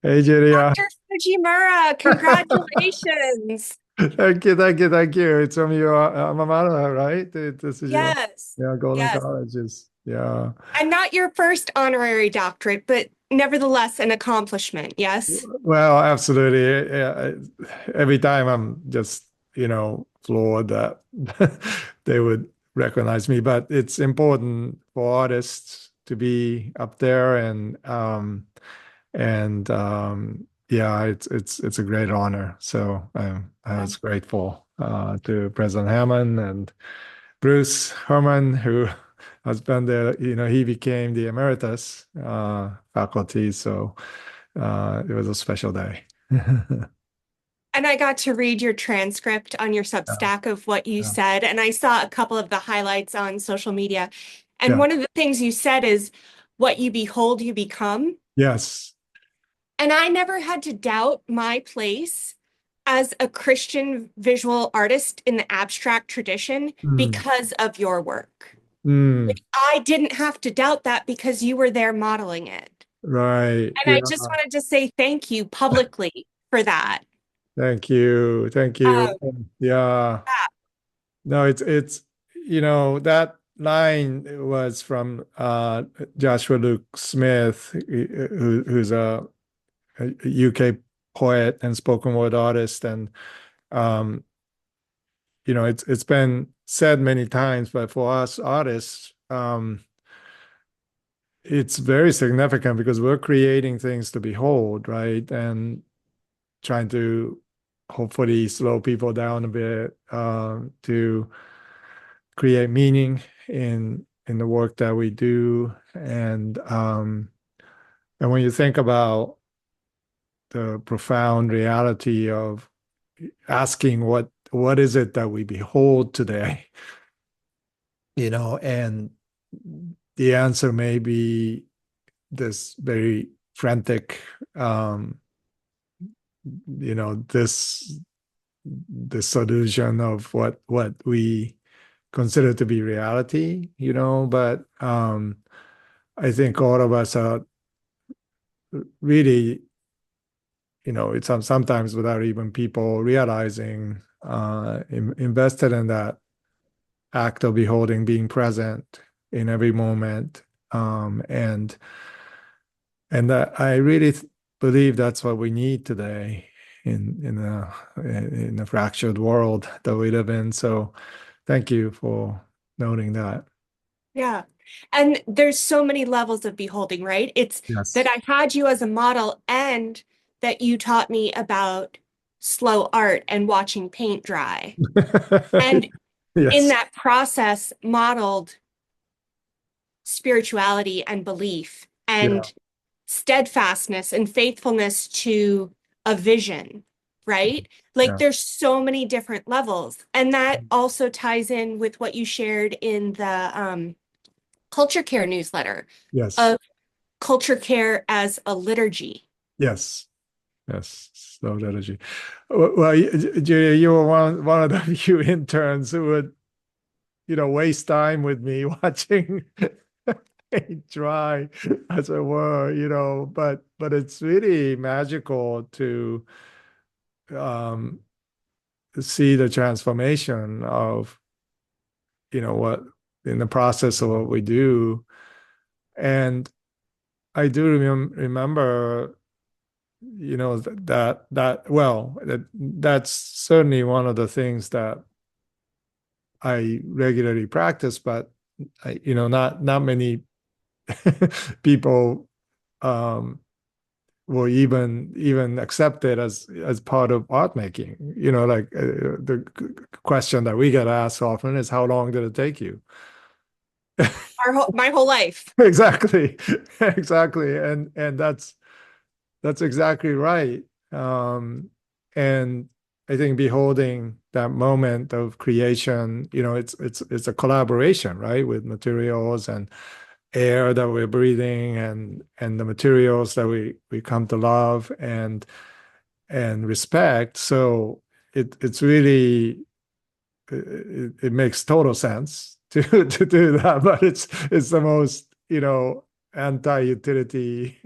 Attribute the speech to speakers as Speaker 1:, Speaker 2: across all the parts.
Speaker 1: Hey, Julia.
Speaker 2: Dr. Fujimura, congratulations.
Speaker 1: Thank you. It's from your alma mater, right? This is your,
Speaker 2: Yes,
Speaker 1: yeah, Golden
Speaker 2: yes.
Speaker 1: Colleges. Yeah.
Speaker 2: And not your first honorary doctorate, but nevertheless an accomplishment, yes?
Speaker 1: Well, absolutely. Yeah, every time I'm just, floored that they would recognize me. But it's important for artists to be up there, and yeah, it's a great honor. So I was grateful to President Hammond and Bruce Herman, who has been there. He became the emeritus faculty, so it was a special day.
Speaker 2: And I got to read your transcript on your
Speaker 1: Yeah,
Speaker 2: Substack of what you
Speaker 1: yeah,
Speaker 2: said, and I saw a couple of the highlights on social media. And
Speaker 1: yeah.
Speaker 2: one of the things you said is, what you behold, you become.
Speaker 1: Yes.
Speaker 2: And I never had to doubt my place as a Christian visual artist in the abstract tradition
Speaker 1: Mm,
Speaker 2: because of your work.
Speaker 1: mm,
Speaker 2: I didn't have to doubt that because you were there modeling it.
Speaker 1: right.
Speaker 2: And I
Speaker 1: Yeah.
Speaker 2: just wanted to say thank you publicly for that.
Speaker 1: Thank you. Thank
Speaker 2: Um,
Speaker 1: you. Yeah. No, it's that line was from Joshua Luke Smith, who's a UK poet and spoken word artist, and um, it's been said many times, but for us artists, it's very significant because we're creating things to behold, right? And trying to hopefully slow people down a bit to create meaning in the work that we do, and when you think about the profound reality of asking what is it that we behold today, and the answer may be this very frantic, um, this illusion of what we consider to be reality, but I think all of us are really, it's sometimes without even people realizing, invested in that act of beholding, being present in every moment, and that I really believe that's what we need today in a fractured world that we live in. So, thank you for noting that.
Speaker 2: yeah. And there's so many levels of beholding, right? It's that
Speaker 1: Yes.
Speaker 2: I had you as a model and that you taught me about slow art and watching paint dry. And in
Speaker 1: Yes.
Speaker 2: that process, modeled spirituality and belief
Speaker 1: Yeah.
Speaker 2: and steadfastness and faithfulness to a vision, right? Like
Speaker 1: Yeah.
Speaker 2: there's so many different levels. And that also ties in with what you shared in the culture care newsletter
Speaker 1: Yes.
Speaker 2: of culture care as a liturgy.
Speaker 1: Yes. Yes. Slow energy. Well, Julia, you were one of the few interns who would, waste time with me watching paint dry, as it were, but it's really magical to um, see the transformation of, what in the process of what we do. And I do remember, that's certainly one of the things that I regularly practice, but not many people um, will even accept it as part of art making. Like the question that we get asked often is, "How long did it take you?"
Speaker 2: My whole life.
Speaker 1: Exactly, exactly, and that's exactly right. And I think beholding that moment of creation, it's a collaboration, right, with materials and air that we're breathing, and the materials that we come to love and respect. So it's really it makes total sense to to do that, but it's the most anti-utility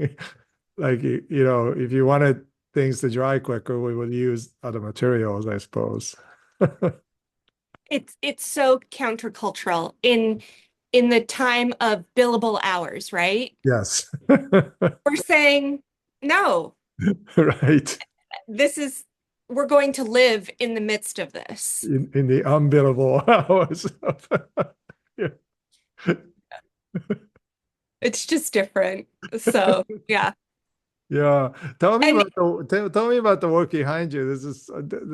Speaker 1: like if you wanted things to dry quicker, we would use other materials, I suppose.
Speaker 2: It's so countercultural in the time of billable hours, right?
Speaker 1: Yes.
Speaker 2: We're saying, no,
Speaker 1: Right.
Speaker 2: this is, we're going to live in the midst of this.
Speaker 1: In the unbillable hours. Yeah.
Speaker 2: It's just different. So, yeah.
Speaker 1: Yeah. Tell me
Speaker 2: And
Speaker 1: about tell me about the work behind you.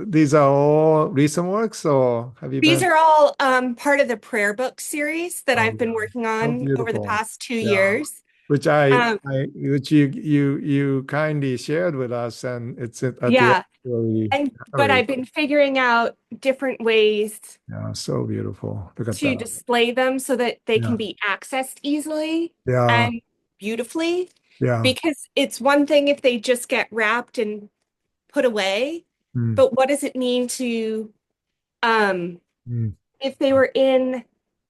Speaker 1: These are all recent works, or have you
Speaker 2: these
Speaker 1: been?
Speaker 2: are all part of the prayer book series that
Speaker 1: Oh
Speaker 2: I've been
Speaker 1: yeah.
Speaker 2: working
Speaker 1: So
Speaker 2: on over the
Speaker 1: beautiful.
Speaker 2: past two
Speaker 1: Yeah.
Speaker 2: years.
Speaker 1: Which
Speaker 2: Um,
Speaker 1: which you kindly shared with us, and it's at the
Speaker 2: yeah. But
Speaker 1: Honorary.
Speaker 2: I've been figuring out different ways
Speaker 1: Yeah, so beautiful. Look at
Speaker 2: to
Speaker 1: that.
Speaker 2: display them so that they can
Speaker 1: Yeah.
Speaker 2: be accessed easily
Speaker 1: Yeah.
Speaker 2: and beautifully.
Speaker 1: Yeah.
Speaker 2: Because it's one thing if they just get wrapped and put away,
Speaker 1: Mm,
Speaker 2: but what does it mean to, um,
Speaker 1: mm.
Speaker 2: if they were in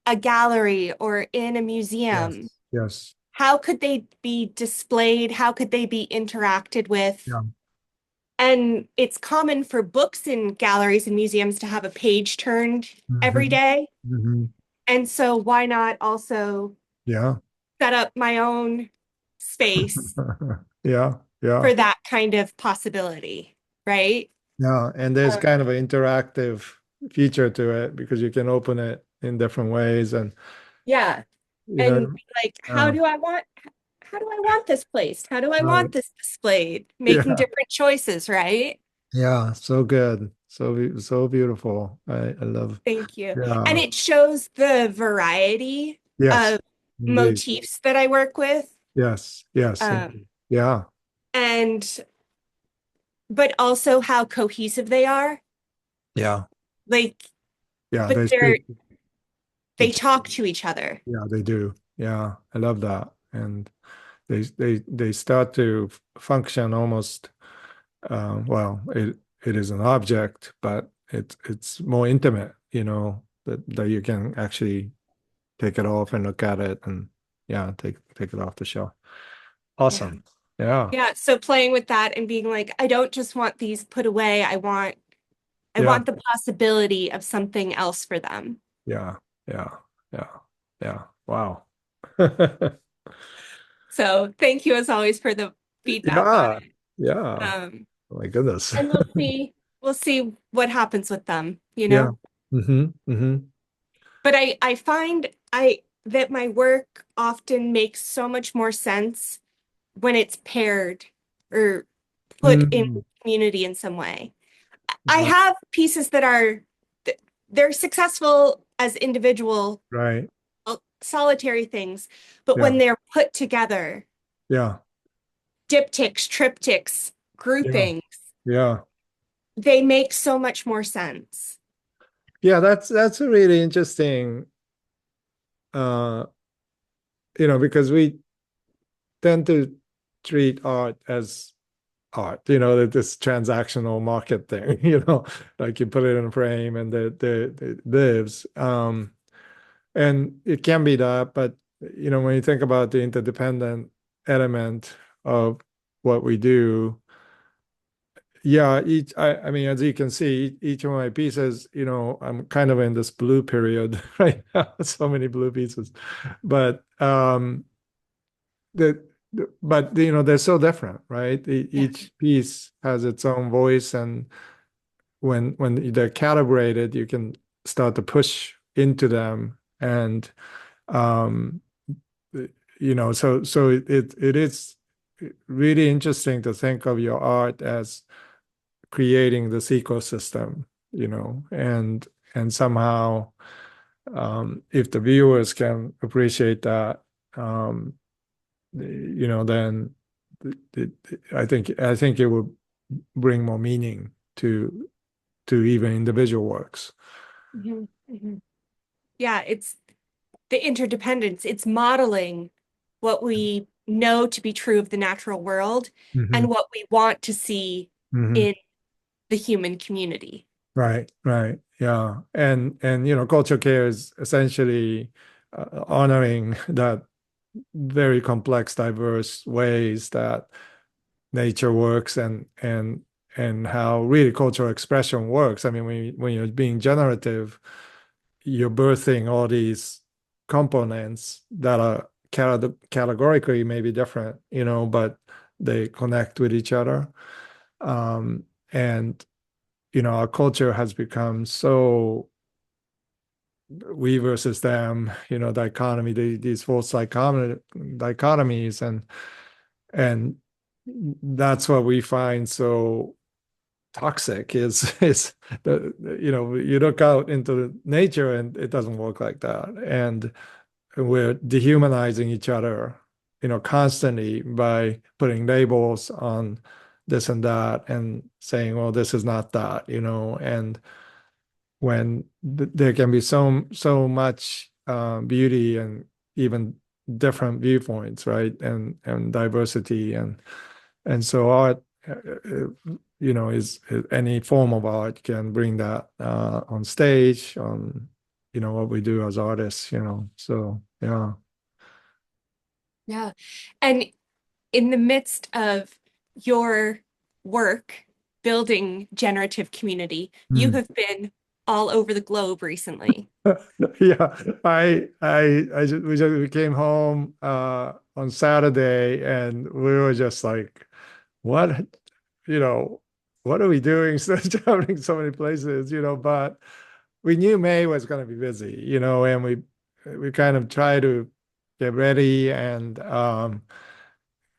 Speaker 2: a gallery or in a museum,
Speaker 1: Yes. Yes.
Speaker 2: how could they be displayed? How could they be interacted with?
Speaker 1: Yeah.
Speaker 2: And it's common for books in galleries and museums to have a page turned every
Speaker 1: Hmm.
Speaker 2: day.
Speaker 1: Hmm.
Speaker 2: And so why not also
Speaker 1: Yeah.
Speaker 2: set up my own space
Speaker 1: Yeah. Yeah.
Speaker 2: for that kind of possibility, right?
Speaker 1: Yeah. And there's
Speaker 2: Um,
Speaker 1: kind of an interactive feature to it because you can open it in different ways and
Speaker 2: yeah.
Speaker 1: you
Speaker 2: And
Speaker 1: know,
Speaker 2: be like,
Speaker 1: uh,
Speaker 2: how do I want this placed? How do I
Speaker 1: right.
Speaker 2: want this displayed? Making
Speaker 1: Yeah.
Speaker 2: different choices, right?
Speaker 1: Yeah. So good. So beautiful. I love.
Speaker 2: Thank you. And
Speaker 1: Yeah.
Speaker 2: it shows the variety
Speaker 1: Yes.
Speaker 2: of
Speaker 1: Indeed.
Speaker 2: motifs that I work with.
Speaker 1: Yes. Yes.
Speaker 2: Um,
Speaker 1: Indeed. Yeah.
Speaker 2: and but also how cohesive they are.
Speaker 1: Yeah.
Speaker 2: Like,
Speaker 1: Yeah.
Speaker 2: but
Speaker 1: They speak.
Speaker 2: they
Speaker 1: Each.
Speaker 2: talk to each other.
Speaker 1: Yeah, they do. Yeah, I love that. And they start to function almost well, it is an object, but it's more intimate, that you can actually take it off and look at it and yeah, take it off the shelf.
Speaker 2: Yeah.
Speaker 1: Awesome. Yeah.
Speaker 2: Yeah. So playing with that and being like, I don't just want these put away. I
Speaker 1: Yeah.
Speaker 2: want the possibility of something else for them.
Speaker 1: Yeah. Yeah. Yeah. Yeah. Wow.
Speaker 2: So thank you as always for the feedback on
Speaker 1: Yeah.
Speaker 2: it.
Speaker 1: Yeah.
Speaker 2: Um,
Speaker 1: Oh my goodness.
Speaker 2: and we'll see what happens with them, you
Speaker 1: Yeah.
Speaker 2: know?
Speaker 1: Mm-hmm. Mm-hmm.
Speaker 2: But I find I that my work often makes so much more sense when it's paired or put in
Speaker 1: Mm.
Speaker 2: community in some way. I
Speaker 1: Right.
Speaker 2: have pieces that are they're successful as individual
Speaker 1: Right.
Speaker 2: solitary things, but
Speaker 1: Yeah.
Speaker 2: when they're put together,
Speaker 1: Yeah.
Speaker 2: diptychs, triptychs,
Speaker 1: Yeah.
Speaker 2: groupings,
Speaker 1: Yeah.
Speaker 2: they make so much more sense.
Speaker 1: Yeah, that's a really interesting uh because we tend to treat art as art, that this transactional market thing, like you put it in a frame and it lives. And it can be that, but when you think about the interdependent element of what we do, yeah, I mean, as you can see, each of my pieces, I'm kind of in this blue period right now. So many blue pieces, but the, they're so different, right?
Speaker 2: Yeah.
Speaker 1: Each piece has its own voice, and when they're calibrated, you can start to push into them, and um, so it is really interesting to think of your art as creating this ecosystem, and somehow, if the viewers can appreciate that, then I think it will bring more meaning to even individual works.
Speaker 2: Mhm, mhm. Yeah, it's the interdependence. It's modeling what we know to be true of the natural world
Speaker 1: Hmm.
Speaker 2: and what we want to see
Speaker 1: Hmm.
Speaker 2: in the human community.
Speaker 1: Right, right, yeah, and culture care is essentially honoring that very complex, diverse ways that nature works and how really cultural expression works. I mean, when you're being generative, you're birthing all these components that are categorically maybe different, but they connect with each other. And our culture has become so we versus them, dichotomy, these false dichotomies, and that's what we find so toxic is you look out into nature and it doesn't work like that, and we're dehumanizing each other, constantly by putting labels on this and that and saying, well, this is not that, and when there can be so much beauty and even different viewpoints, right? And diversity and so art, is any form of art can bring that on stage, on what we do as artists, so yeah.
Speaker 2: Yeah. And in the midst of your work building generative community, you
Speaker 1: Mm.
Speaker 2: have been all over the globe recently.
Speaker 1: Yeah, we came home on Saturday and we were just like, what, you know, what are we doing? So traveling so many places, but we knew May was going to be busy, and we kind of try to get ready, and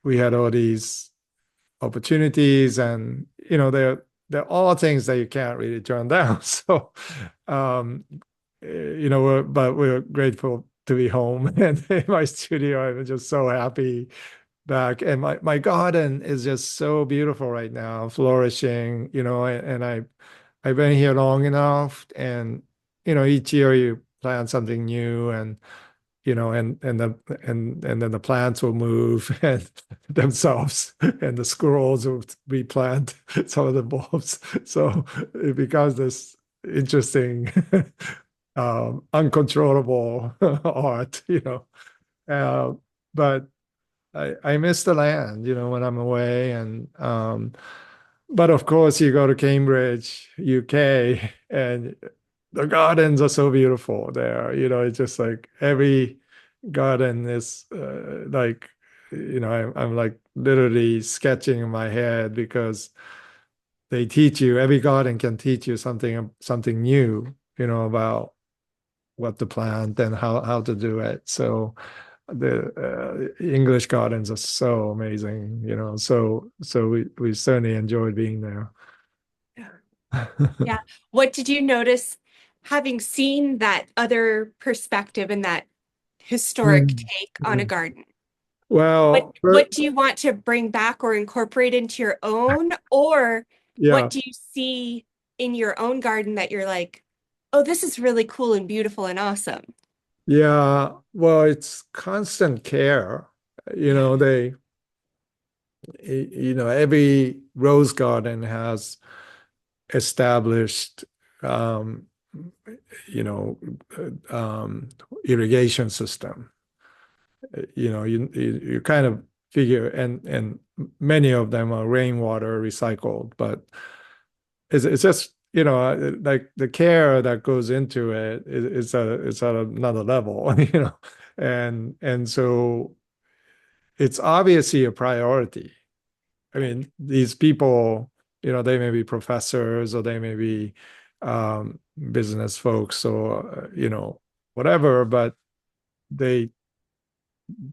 Speaker 1: we had all these opportunities, and they're all things that you can't really turn down. So but we're grateful to be home and in my studio. I'm just so happy back, and my garden is just so beautiful right now, flourishing, and I've been here long enough, and each year you plant something new, and and then the plants will move and themselves, and the squirrels will replant some of the bulbs. So it becomes this interesting, uncontrollable art, Uh, but I miss the land, when I'm away, and but of course you go to Cambridge, UK, and the gardens are so beautiful there. It's just like every garden is like, I'm like literally sketching in my head, because they teach you, every garden can teach you something new, about what to plant and how to do it. So the English gardens are so amazing, so we certainly enjoyed being there.
Speaker 2: Yeah. What did you notice having seen that other perspective and that historic
Speaker 1: Mm,
Speaker 2: take on a
Speaker 1: mm.
Speaker 2: garden? What
Speaker 1: Well,
Speaker 2: what do you want to bring back or incorporate into your own, or what
Speaker 1: yeah,
Speaker 2: do you see in your own garden that you're like, oh, this is really cool and beautiful and awesome?
Speaker 1: yeah. Well, it's constant care.
Speaker 2: Yeah.
Speaker 1: They, every rose garden has established, um, you know, irrigation system. You kind of figure, and many of them are rainwater recycled, but it's just, like the care that goes into it is at another level, and so it's obviously a priority. I mean, these people, they may be professors, or they may be business folks, or whatever, but they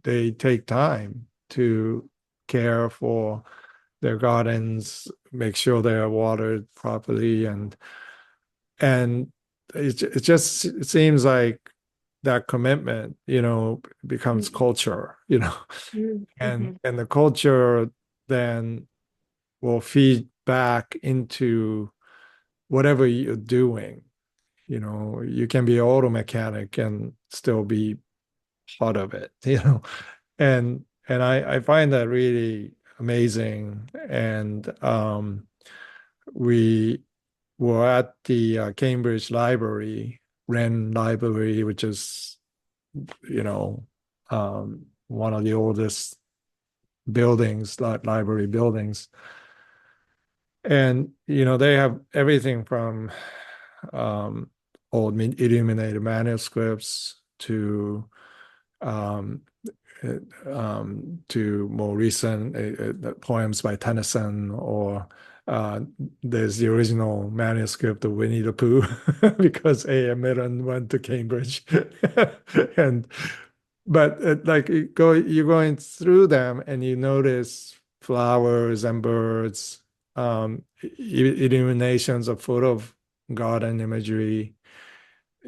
Speaker 1: they take time to care for their gardens, make sure they are watered properly, and it just it seems like that commitment, becomes culture, and
Speaker 2: Mm-hmm.
Speaker 1: the culture then will feed back into whatever you're doing. You can be an auto mechanic and still be part of it, and I find that really amazing. And we were at the Cambridge Library, Wren Library, which is, one of the oldest buildings, like library buildings. And, they have everything from um, old illuminated manuscripts um, to more recent poems by Tennyson, or there's the original manuscript of Winnie the Pooh because A.M. Milne went to Cambridge. and but like you're going through them and you notice flowers and birds, illuminations of full of garden imagery,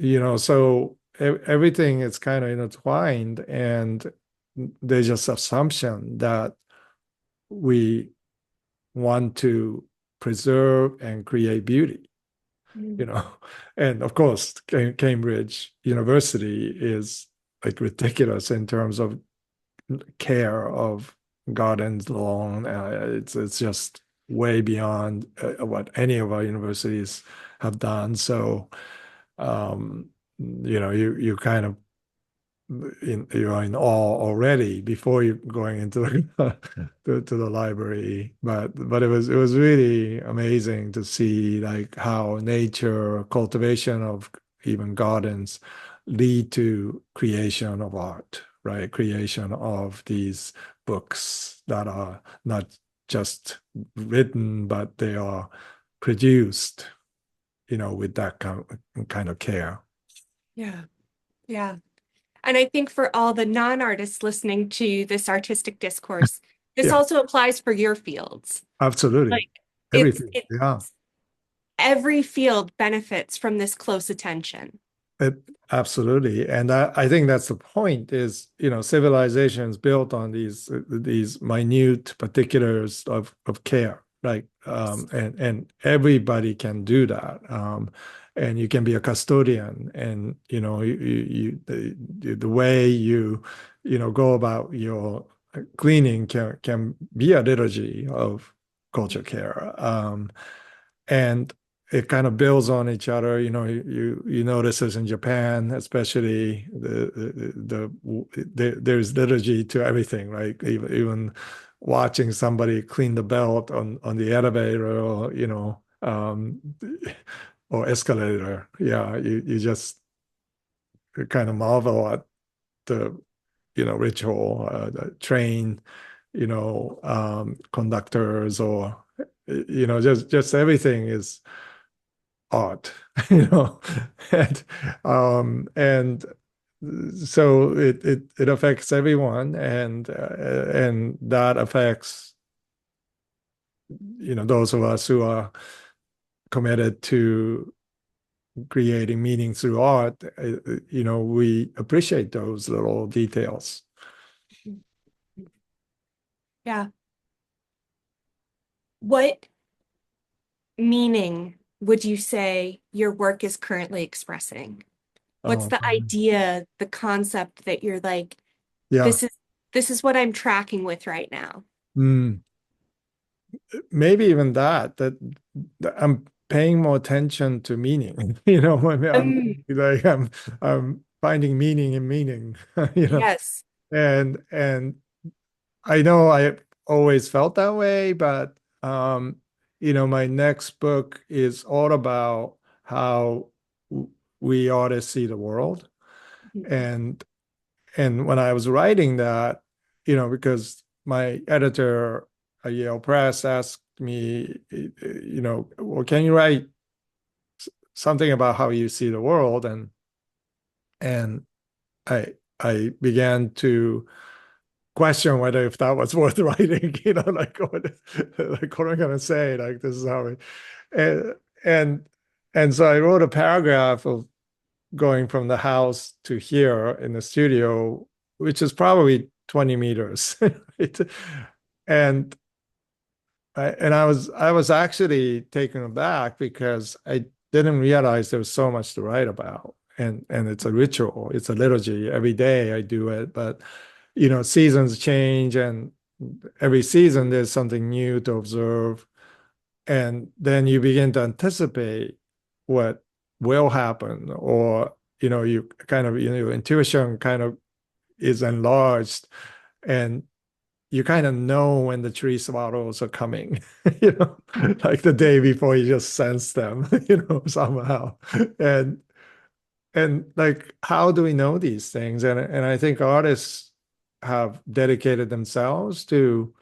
Speaker 1: so everything is kind of intertwined, and there's just assumption that we want to preserve and create beauty, and of course Cambridge University is like ridiculous in terms of care of gardens, lawn. It's just way beyond what any of our universities have done. So you kind of you're in awe already before you going into to the library. But it was really amazing to see like how nature, cultivation of even gardens lead to creation of art, right? Creation of these books that are not just written, but they are produced, with that kind of care.
Speaker 2: Yeah. Yeah. And I think for all the non-artists listening to this artistic discourse, this
Speaker 1: Yeah,
Speaker 2: also applies for your fields.
Speaker 1: absolutely.
Speaker 2: Like
Speaker 1: Everything.
Speaker 2: it's
Speaker 1: Yeah.
Speaker 2: every field benefits from this close attention.
Speaker 1: It, absolutely. And I think that's the point is, civilizations built on these minute particulars of care, like and everybody can do that. And you can be a custodian, and the way go about your cleaning can be a liturgy of culture care. And it kind of builds on each other. You notice this in Japan, especially there's liturgy to everything, right? Even watching somebody clean the belt on the elevator, or escalator. Yeah, you just kind of marvel at the ritual, the train, conductors, or just everything is art, you know, and and so it affects everyone, and that affects those of us who are committed to creating meaning through art. We appreciate those little details.
Speaker 2: Yeah. What meaning would you say your work is currently expressing? What's
Speaker 1: Um,
Speaker 2: the idea, the concept that you're like,
Speaker 1: yeah.
Speaker 2: this is what I'm tracking with right now?
Speaker 1: Mm. Maybe even that I'm paying more attention to meaning. I mean,
Speaker 2: Um,
Speaker 1: I'm finding meaning in meaning. you know,
Speaker 2: yes.
Speaker 1: and I know I always felt that way, but my next book is all about how we ought to see the world. And when I was writing that, because my editor at Yale Press asked me, well, can you write something about how you see the world? And I began to question whether if that was worth writing, like what am I gonna say? Like this is how we and and and so I wrote a paragraph of going from the house to here in the studio, which is probably 20 meters. and I was actually taken aback because I didn't realize there was so much to write about. And it's a ritual, it's a liturgy. Every day I do it, but seasons change, and every season there's something new to observe. And then you begin to anticipate what will happen, or you kind of your intuition kind of is enlarged, and you kind of know when the tree swallows are coming, you know, like the day before you just sense them, somehow. And like, how do we know these things? And I think artists have dedicated themselves to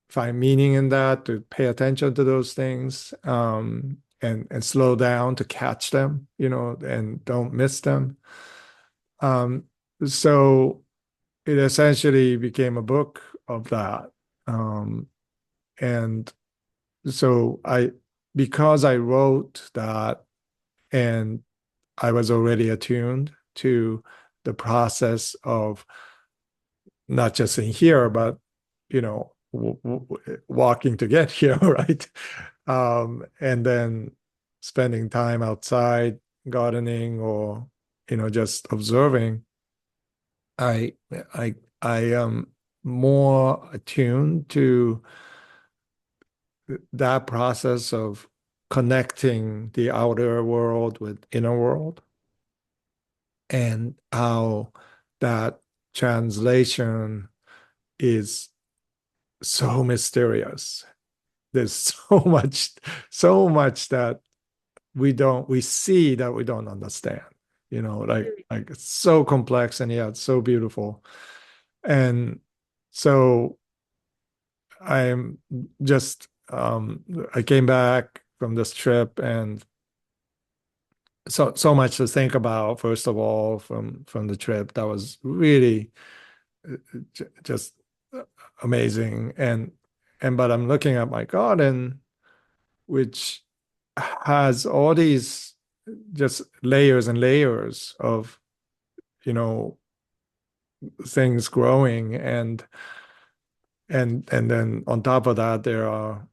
Speaker 1: find meaning in that, to pay attention to those things, and slow down to catch them, and don't miss them. Um, so it essentially became a book of that. Um, and so because I wrote that and I was already attuned to the process of not just in here, but, walking to get here, right? And then spending time outside gardening or, just observing, I, I, I am more attuned to that process of connecting the outer world with inner world, and how that translation is so mysterious. There's so much that we see that we don't understand, like it's so complex and yet so beautiful. And so I'm just I came back from this trip, and so much to think about. First of all, from the trip, that was really just amazing. And but I'm looking at my garden, which has all these just layers and layers of, things growing, and then on top of that there are,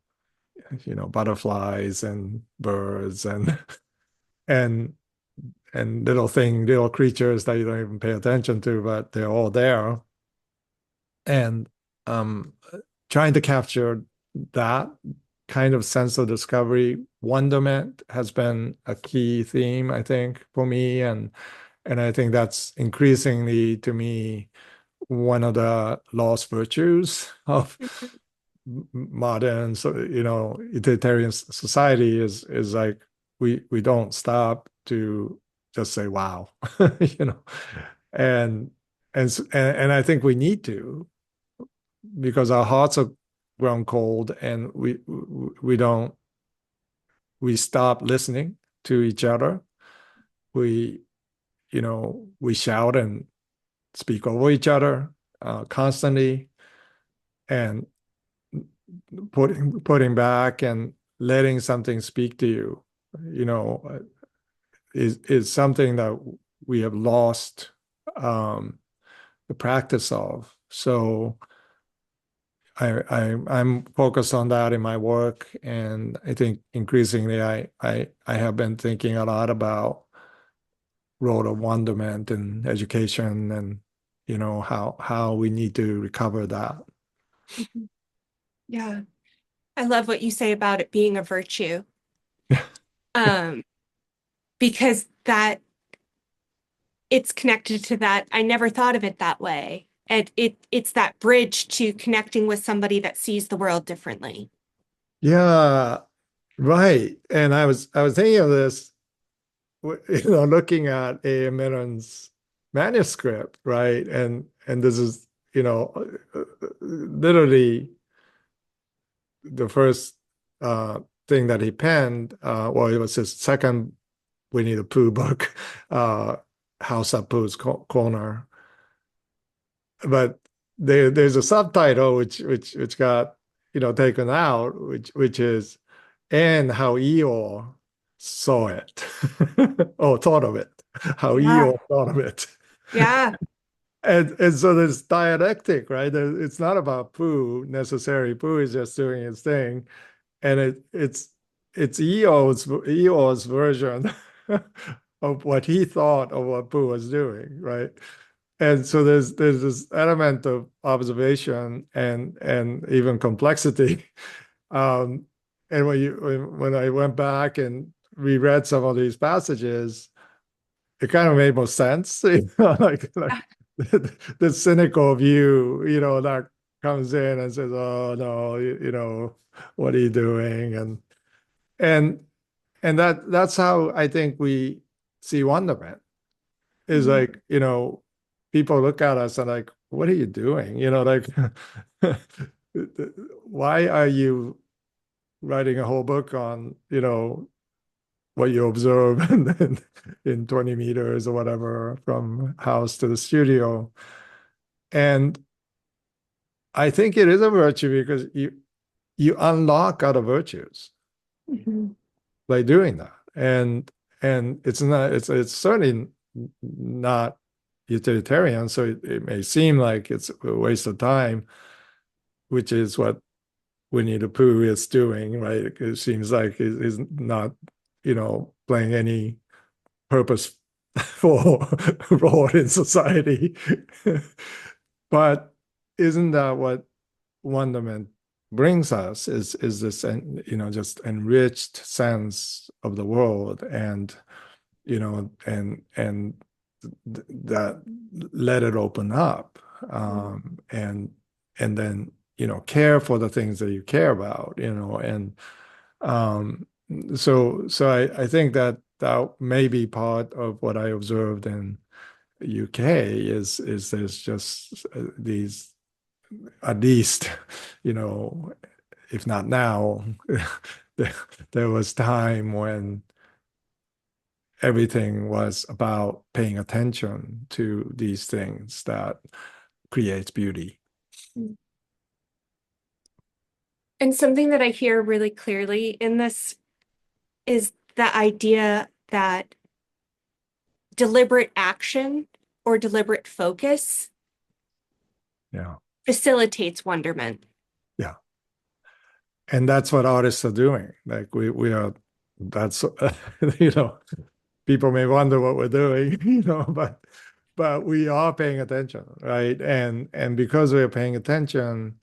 Speaker 1: butterflies and birds and little creatures that you don't even pay attention to, but they're all there. And um trying to capture that kind of sense of discovery, wonderment, has been a key theme, I think, for me. And I think that's increasingly, to me, one of the lost virtues of modern, so utilitarian society is like we don't stop to just say wow, you know, and and I think we need to, because our hearts are grown cold, and we don't we stop listening to each other. We we shout and speak over each other constantly, and putting back and letting something speak to you, you know, is something that we have lost the practice of. So I'm focused on that in my work, and I think increasingly I have been thinking a lot about role of wonderment in education, and how we need to recover that.
Speaker 2: Yeah. I love what you say about it being a virtue. Um, because that it's connected to that. I never thought of it that way. And it's that bridge to connecting with somebody that sees the world differently.
Speaker 1: Yeah, right. And I was thinking of this, looking at A.M. Millen's manuscript, right? And this is, literally the first thing that he penned. Well, it was his second Winnie the Pooh book, House at Pooh's Corner. But there's a subtitle which got taken out, which is "and how Eeyore saw it," or thought of it, how
Speaker 2: Yeah.
Speaker 1: Eeyore thought of it.
Speaker 2: Yeah.
Speaker 1: And so there's dialectic, right? It's not about Pooh necessarily. Pooh is just doing his thing, and it's Eeyore's version of what he thought of what Pooh was doing, right? And so there's this element of observation and even complexity. Um, and when I went back and reread some of these passages, it kind of made more sense, like the cynical view, that comes in and says, "Oh no, what are you doing?" And that's how I think we see wonderment. Is
Speaker 2: Mhm.
Speaker 1: like, people look at us and like, what are you doing? Like, why are you writing a whole book on, what you observe in 20 meters or whatever from house to the studio? And I think it is a virtue because you unlock other virtues
Speaker 2: Mhm.
Speaker 1: by doing that. And it's certainly not utilitarian, so it may seem like it's a waste of time, which is what Winnie the Pooh is doing, right? It seems like he's not, playing any purpose for role in society. But isn't that what wonderment brings us is this, just enriched sense of the world, and that let it open up, and then care for the things that you care about, and um, so I think that that may be part of what I observed in UK is there's just these, at least, you know, if not now, there was time when everything was about paying attention to these things that creates beauty.
Speaker 2: And something that I hear really clearly in this is the idea that deliberate action or deliberate focus
Speaker 1: Yeah.
Speaker 2: facilitates wonderment.
Speaker 1: Yeah. And that's what artists are doing. Like we are, that's, you know, people may wonder what we're doing, but we are paying attention, right? And because we're paying attention,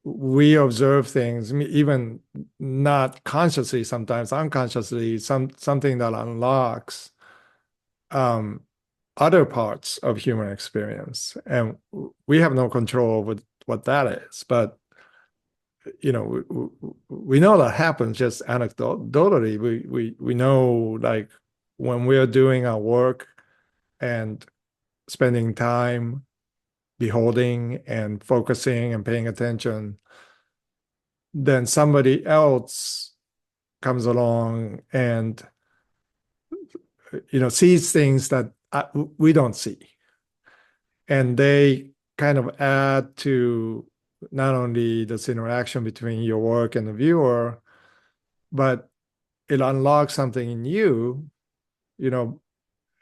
Speaker 1: we observe things, even not consciously, sometimes unconsciously, something that unlocks um, other parts of human experience, and we have no control over what that is. But we know that happens just anecdotally. We know, like, when we are doing our work and spending time beholding and focusing and paying attention, then somebody else comes along and sees things that we don't see, and they kind of add to not only this interaction between your work and the viewer, but it unlocks something in you, you know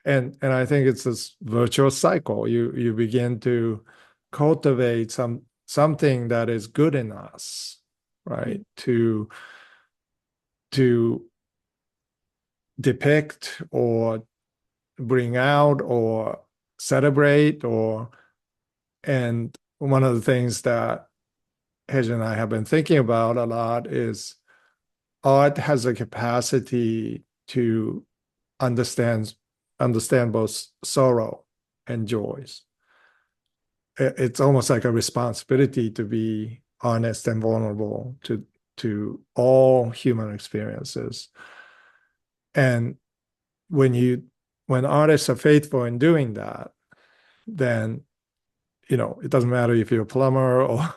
Speaker 1: and I think it's this virtuous cycle. You begin to cultivate something that is good in us, right? To depict or bring out or celebrate. And one of the things that Hedge and I have been thinking about a lot is art has a capacity to understand understand both sorrow and joys. It's almost like a responsibility to be honest and vulnerable to all human experiences. And when you when artists are faithful in doing that, then it doesn't matter if you're a plumber or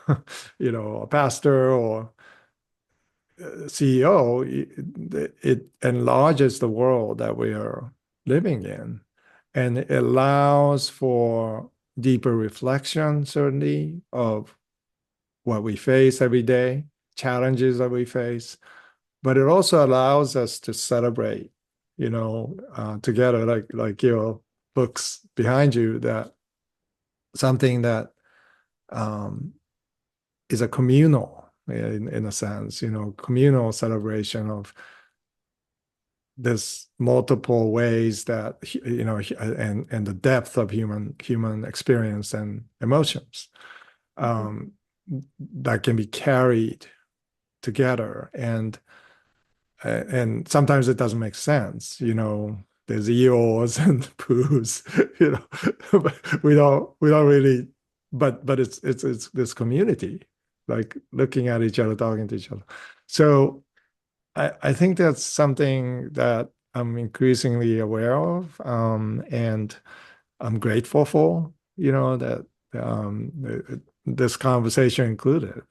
Speaker 1: a pastor or CEO. It enlarges the world that we are living in, and it allows for deeper reflection, certainly, of what we face every day, challenges that we face. But it also allows us to celebrate, together, like your books behind you, that something that um, is a communal, in a sense, communal celebration of this multiple ways that, and the depth of human experience and emotions, um, that can be carried together. And sometimes it doesn't make sense. There's Eeyores and Poos, but we don't really but it's this community, like looking at each other, talking to each other. So I think that's something that I'm increasingly aware of, and I'm grateful for, that this conversation included.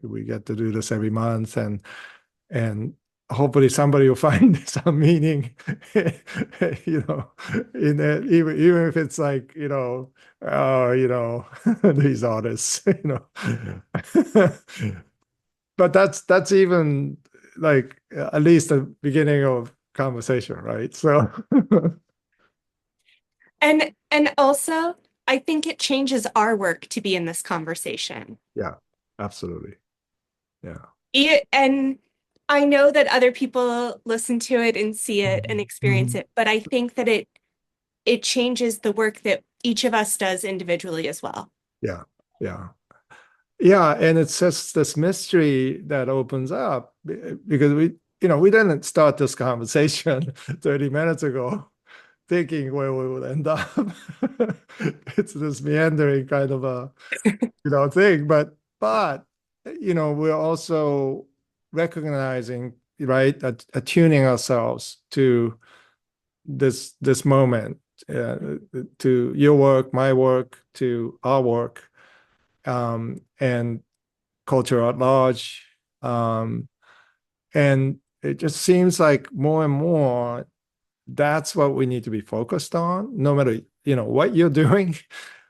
Speaker 1: We get to do this every month, and hopefully somebody will find some meaning, in it, even if it's like, oh, these artists, but that's even like at least the beginning of conversation, right? So
Speaker 2: And also, I think it changes our work to be in this conversation.
Speaker 1: yeah, absolutely. Yeah.
Speaker 2: And I know that other people listen to it and see it and experience
Speaker 1: Mhm.
Speaker 2: it, but I think that it changes the work that each of us does individually as well.
Speaker 1: Yeah. Yeah. Yeah, and it's just this mystery that opens up because we didn't start this conversation 30 minutes ago thinking where we would end up. It's this meandering kind of a, thing, but we're also recognizing, right, attuning ourselves to this moment, uh, to your work, my work, to our work, and culture at large. Um, and it just seems like more and more that's what we need to be focused on, no matter, what you're doing.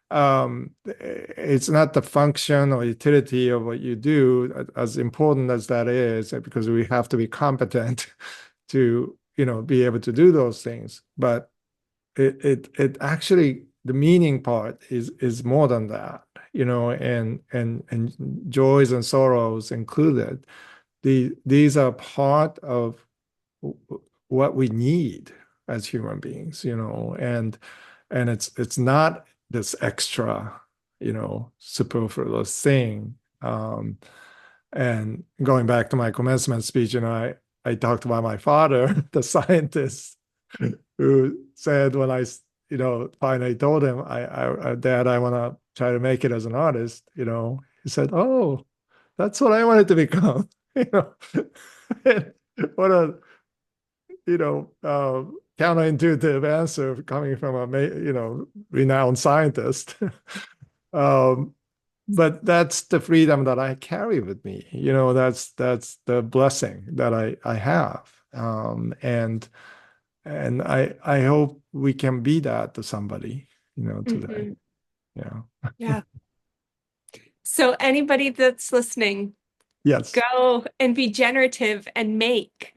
Speaker 1: It's not the function or utility of what you do, as important as that is, because we have to be competent to, be able to do those things. But it actually, the meaning part is more than that, and joys and sorrows included. These are part of what we need as human beings, and it's not this extra, superfluous thing. And going back to my commencement speech, I talked about my father, the scientist, who said when I, finally told him, Dad, I want to try to make it as an artist, he said, "Oh, that's what I wanted to become." You know, what a, counterintuitive answer coming from a, renowned scientist. um, but that's the freedom that I carry with me. That's the blessing that I have. And I hope we can be that to somebody, today.
Speaker 2: Mhm.
Speaker 1: Yeah.
Speaker 2: Yeah. So anybody that's listening,
Speaker 1: Yes,
Speaker 2: go and be generative and make.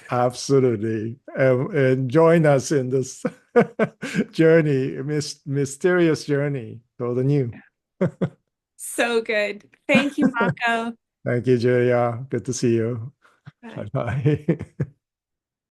Speaker 1: absolutely. And join us in this journey, mysterious journey toward the new.
Speaker 2: So good. Thank you, Mako.
Speaker 1: Thank you, Julia. Good to see you.
Speaker 2: Bye.
Speaker 1: Bye bye.